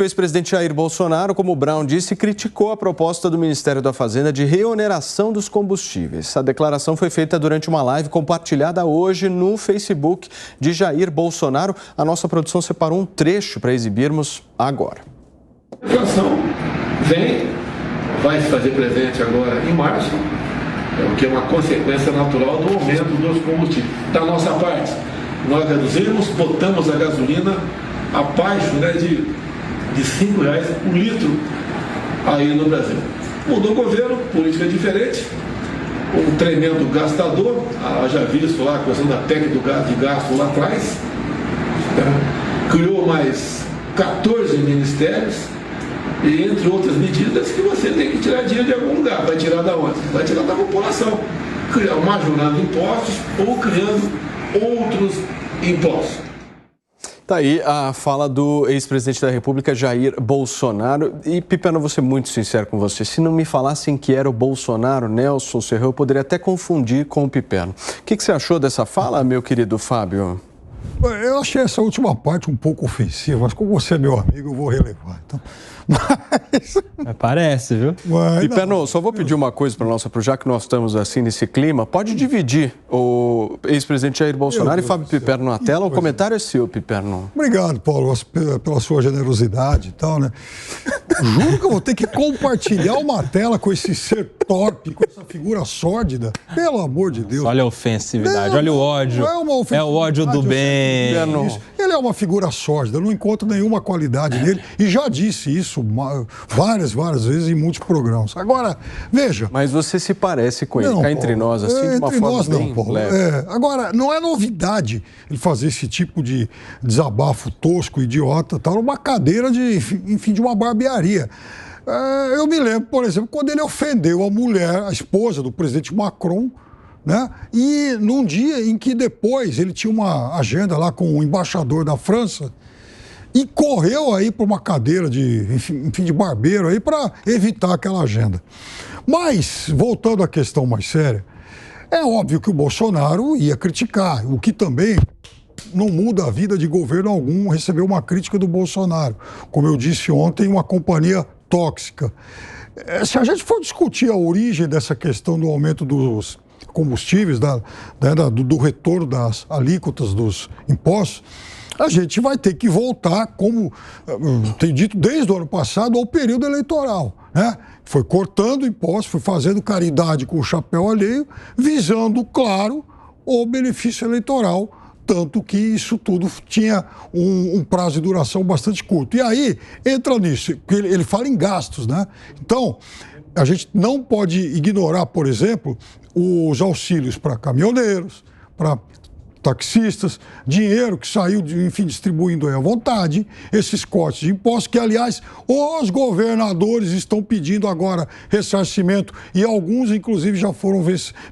O ex-presidente Jair Bolsonaro, como o Brown disse, criticou a proposta do Ministério da Fazenda de reoneração dos combustíveis. A declaração foi feita durante uma live compartilhada hoje no Facebook de Jair Bolsonaro. A nossa produção separou um trecho para exibirmos agora. A inflação vai se fazer presente agora em março, o que é uma consequência natural do aumento dos combustíveis. Da nossa parte, nós reduzimos, botamos a gasolina abaixo de R$5 por litro aí no Brasil. Mudou o governo, política diferente, um tremendo gastador, já visto lá a questão da PEC de gasto lá atrás, criou mais 14 ministérios e entre outras medidas que você tem que tirar dinheiro de algum lugar. Vai tirar da onde? Vai tirar da população, majorando impostos ou criando outros impostos. Tá aí a fala do ex-presidente da República, Jair Bolsonaro. E, Piperno, vou ser muito sincero com você. Se não me falassem que era o Bolsonaro, Nelson Serrão, eu poderia até confundir com o Piperno. O que você achou dessa fala, meu querido Fábio? Eu achei essa última parte um pouco ofensiva, mas como você é meu amigo, eu vou relevar. Então, parece, viu? Piperno, só vou pedir uma coisa para nossa, já que nós estamos assim nesse clima, pode dividir o ex-presidente Jair Bolsonaro e Fábio Piperno na tela. O comentário é seu, Piperno. Obrigado, Paulo, pela sua generosidade e tal, né? Juro que eu vou ter que compartilhar uma tela com esse ser torpe, com essa figura sórdida. Pelo amor de Deus. Olha a ofensividade, olha o ódio. É o ódio do bem. Ele é uma figura sórdida, eu não encontro nenhuma qualidade nele e já disse isso várias vezes em muitos programas. Agora, veja... Mas você se parece com ele, cá entre nós, assim, de uma forma bem leve. Agora, não é novidade ele fazer esse tipo de desabafo tosco, idiota, tal, numa cadeira de uma barbearia. Eu me lembro, por exemplo, quando ele ofendeu a mulher, a esposa do presidente Macron, né? E num dia em que depois ele tinha uma agenda lá com o embaixador da França e correu aí para uma cadeira de barbeiro aí para evitar aquela agenda. Mas, voltando à questão mais séria, é óbvio que o Bolsonaro ia criticar, o que também não muda a vida de governo algum receber uma crítica do Bolsonaro. Como eu disse ontem, uma companhia tóxica. Se a gente for discutir a origem dessa questão do aumento dos combustíveis, do retorno das alíquotas dos impostos, a gente vai ter que voltar, como tem dito desde o ano passado, ao período eleitoral, né? Foi cortando impostos, foi fazendo caridade com o chapéu alheio, visando, claro, o benefício eleitoral, tanto que isso tudo tinha um prazo de duração bastante curto. E aí, entra nisso, ele fala em gastos, né? Então, a gente não pode ignorar, por exemplo, os auxílios para caminhoneiros, para taxistas, dinheiro que saiu, distribuindo aí à vontade, esses cortes de impostos que, aliás, os governadores estão pedindo agora ressarcimento e alguns, inclusive,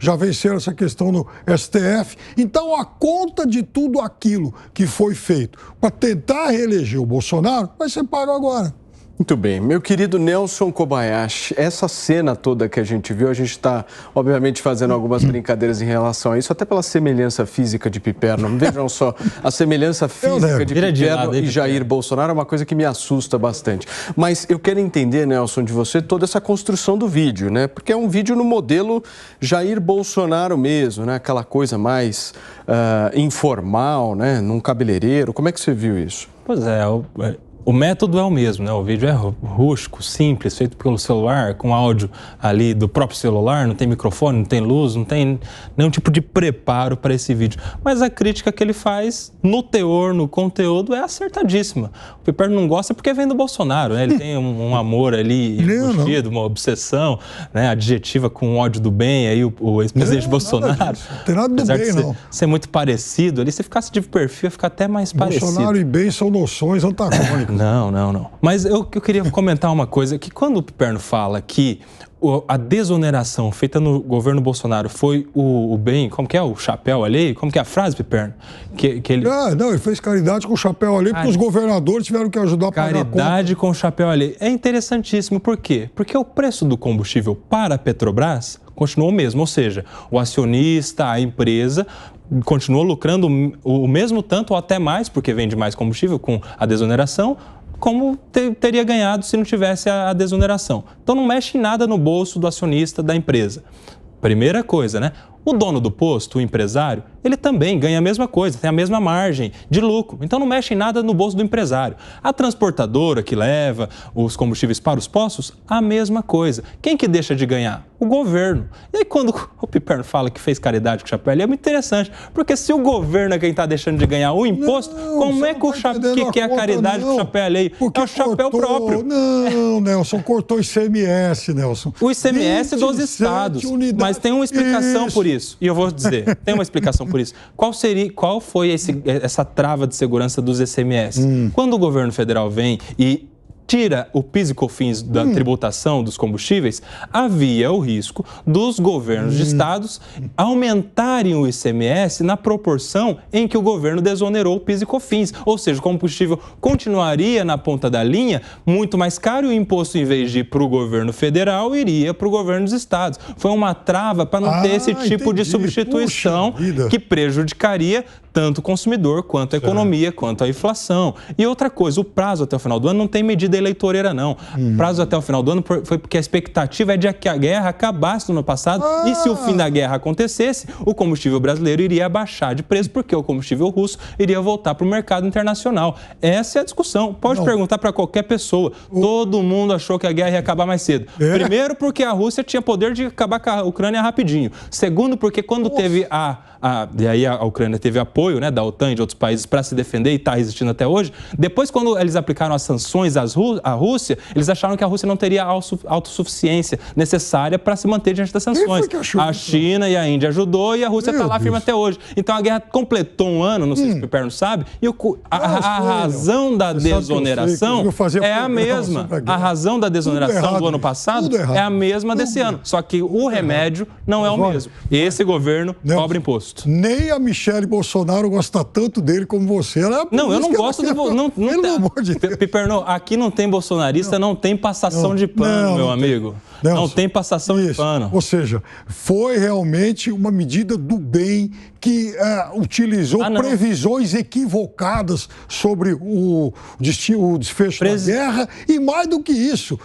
já venceram essa questão no STF. Então, a conta de tudo aquilo que foi feito para tentar reeleger o Bolsonaro vai ser pago agora. Muito bem. Meu querido Nelson Kobayashi, essa cena toda que a gente viu, a gente está, obviamente, fazendo algumas brincadeiras em relação a isso, até pela semelhança física de Piperno. Vejam só, a semelhança física de Piperno e Jair Bolsonaro é uma coisa que me assusta bastante. Mas eu quero entender, Nelson, de você, toda essa construção do vídeo, né? Porque é um vídeo no modelo Jair Bolsonaro mesmo, né? Aquela coisa mais informal, né? Num cabeleireiro. Como é que você viu isso? Pois é, o método é o mesmo, né? O vídeo é rústico, simples, feito pelo celular, com áudio ali do próprio celular, não tem microfone, não tem luz, não tem nenhum tipo de preparo para esse vídeo. Mas a crítica que ele faz no teor, no conteúdo, é acertadíssima. O Piperno não gosta porque vem do Bolsonaro, né? Ele tem um amor ali embutido, uma obsessão, né? Adjetiva com ódio do bem, aí o ex-presidente Bolsonaro. Não tem nada do bem, não. Ser muito parecido ali, se ficasse de perfil, ia ficar até mais parecido. Bolsonaro e bem são noções antagônicas. Não. Mas eu queria comentar uma coisa, que quando o Piperno fala que a desoneração feita no governo Bolsonaro foi o bem, como que é? O chapéu alheio? Como que é a frase, Piperno? Ele fez caridade com o chapéu alheio porque os governadores tiveram que ajudar a pagar a conta. Caridade com o chapéu alheio. É interessantíssimo, por quê? Porque o preço do combustível para a Petrobras continuou o mesmo, ou seja, o acionista, a empresa continua lucrando o mesmo tanto ou até mais, porque vende mais combustível com a desoneração, como teria ganhado se não tivesse a desoneração. Então não mexe em nada no bolso do acionista da empresa. Primeira coisa, né? O dono do posto, o empresário, ele também ganha a mesma coisa, tem a mesma margem de lucro. Então não mexe em nada no bolso do empresário. A transportadora que leva os combustíveis para os postos, a mesma coisa. Quem que deixa de ganhar? O governo. E aí quando o Piperno fala que fez caridade com o chapéu, é muito interessante, porque se o governo é quem está deixando de ganhar o imposto, como é que o chapéu que é a caridade com o chapéu alheio? É o chapéu próprio. Não, Nelson, cortou o ICMS, Nelson. O ICMS dos estados, mas tem uma explicação por isso. E eu vou dizer, tem uma explicação por isso. Qual foi essa trava de segurança dos ICMS? Quando o governo federal vem e tira o PIS e COFINS da tributação dos combustíveis, havia o risco dos governos de estados aumentarem o ICMS na proporção em que o governo desonerou o PIS e COFINS. Ou seja, o combustível continuaria na ponta da linha muito mais caro e o imposto, em vez de ir para o governo federal, iria para o governo dos estados. Foi uma trava para não ter esse tipo de substituição que prejudicaria tanto o consumidor, quanto a economia, quanto a inflação. E outra coisa, o prazo até o final do ano não tem medida eleitoreira, não. O prazo até o final do ano foi porque a expectativa é de que a guerra acabasse no ano passado e se o fim da guerra acontecesse, o combustível brasileiro iria baixar de preço porque o combustível russo iria voltar para o mercado internacional. Essa é a discussão. Pode perguntar para qualquer pessoa. Todo mundo achou que a guerra ia acabar mais cedo. Primeiro, porque a Rússia tinha poder de acabar com a Ucrânia rapidinho. Segundo, porque quando teve e aí a Ucrânia teve apoio, né, da OTAN e de outros países para se defender e está resistindo até hoje. Depois, quando eles aplicaram as sanções à Rússia, eles acharam que a Rússia não teria autossuficiência necessária para se manter diante das sanções. A China e a Índia ajudou e a Rússia está lá firme até hoje. Então a guerra completou um ano, não sei se o Piperno sabe, e a razão da desoneração é a mesma. A razão da desoneração do ano passado é a mesma desse ano. Só que o remédio não é o mesmo. Esse governo cobra imposto. Nem a Michele Bolsonaro gosta tanto dele como você. Não, eu não gosto do... Pelo amor de Deus. Piperno, aqui não tem bolsonarista, não tem passação de pano, meu amigo. Não tem passação de pano. Ou seja, foi realmente uma medida do bem que utilizou previsões equivocadas sobre o desfecho da guerra. E mais do que isso,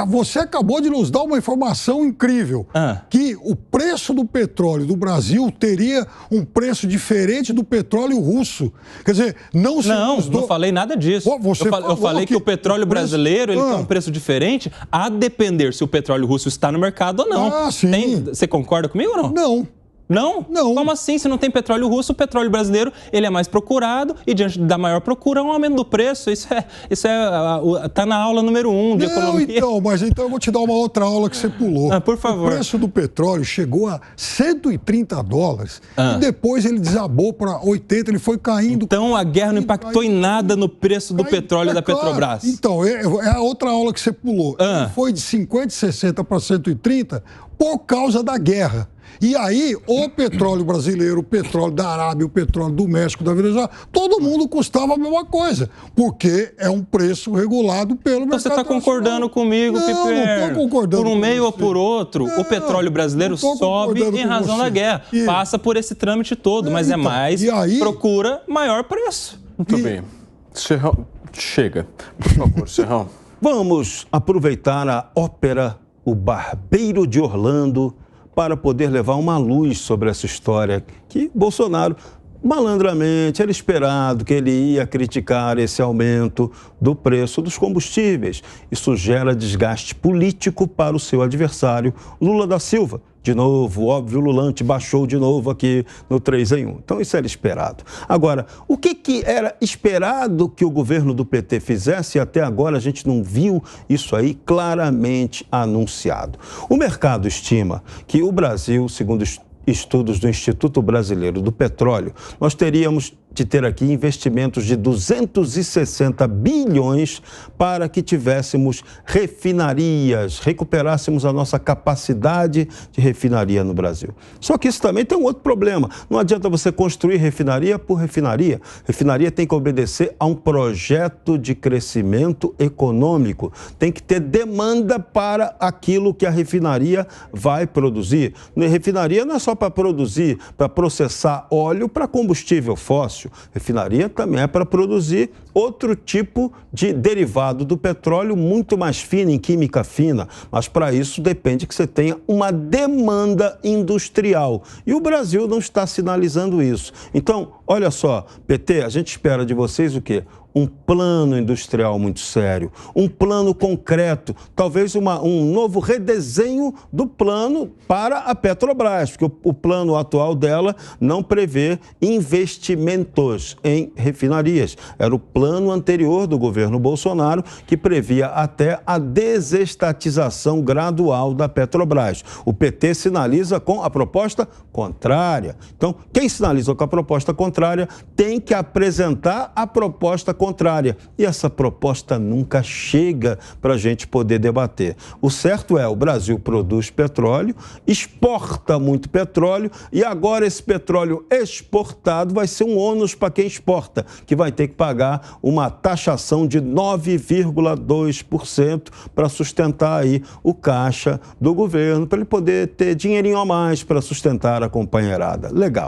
você acabou de nos dar uma informação incrível, que o preço do petróleo do Brasil teria um preço diferente do petróleo russo. Quer dizer, não falei nada disso. Eu falei que o petróleo brasileiro ele tem um preço diferente a depender se o petróleo russo está no mercado ou não. Sim. Você concorda comigo ou não? Não. Não? Como assim? Se não tem petróleo russo, o petróleo brasileiro ele é mais procurado e diante da maior procura é um aumento do preço. Isso tá na aula número 1 de economia. Então eu vou te dar uma outra aula que você pulou. Por favor. O preço do petróleo chegou a $130 e depois ele desabou para 80, ele foi caindo. Então a guerra não impactou em nada no preço do petróleo da Petrobras. Então, é a outra aula que você pulou. Ele foi de 50, 60 para 130 por causa da guerra. E aí, o petróleo brasileiro, o petróleo da Arábia, o petróleo do México, da Venezuela, todo mundo custava a mesma coisa, porque é um preço regulado pelo mercado. Então você está concordando comigo, Piperno? Não estou concordando. Por um meio ou por outro, o petróleo brasileiro sobe em razão da guerra. Passa por esse trâmite todo, mas é mais procura, maior preço. Muito bem. Serrão, chega. Por favor, Serrão. Vamos aproveitar a ópera O Barbeiro de Orlando para poder levar uma luz sobre essa história que Bolsonaro, malandramente, era esperado que ele ia criticar esse aumento do preço dos combustíveis. Isso gera desgaste político para o seu adversário, Lula da Silva. De novo, óbvio, o Lulante baixou de novo aqui no 3 em 1. Então, isso era esperado. Agora, o que era esperado que o governo do PT fizesse e até agora a gente não viu isso aí claramente anunciado? O mercado estima que o Brasil, segundo estudos do Instituto Brasileiro do Petróleo, nós teríamos de ter aqui investimentos de 260 bilhões para que tivéssemos refinarias, recuperássemos a nossa capacidade de refinaria no Brasil. Só que isso também tem um outro problema. Não adianta você construir refinaria por refinaria. Refinaria tem que obedecer a um projeto de crescimento econômico. Tem que ter demanda para aquilo que a refinaria vai produzir. Refinaria não é só para produzir, para processar óleo para combustível fóssil. negócio. Refinaria também é para produzir outro tipo de derivado do petróleo muito mais fino, em química fina, mas para isso depende que você tenha uma demanda industrial. E o Brasil não está sinalizando isso. Então, olha só, PT, a gente espera de vocês o quê? Um plano industrial muito sério, um plano concreto, talvez um novo redesenho do plano para a Petrobras, porque o plano atual dela não prevê investimentos em refinarias. Era o plano anterior do governo Bolsonaro, que previa até a desestatização gradual da Petrobras. O PT sinaliza com a proposta contrária. Então, quem sinaliza com a proposta contrária tem que apresentar a proposta contrária. E essa proposta nunca chega para a gente poder debater. O certo é, o Brasil produz petróleo, exporta muito petróleo e agora esse petróleo exportado vai ser um ônus para quem exporta, que vai ter que pagar uma taxação de 9,2% para sustentar aí o caixa do governo, para ele poder ter dinheirinho a mais para sustentar a companheirada. Legal.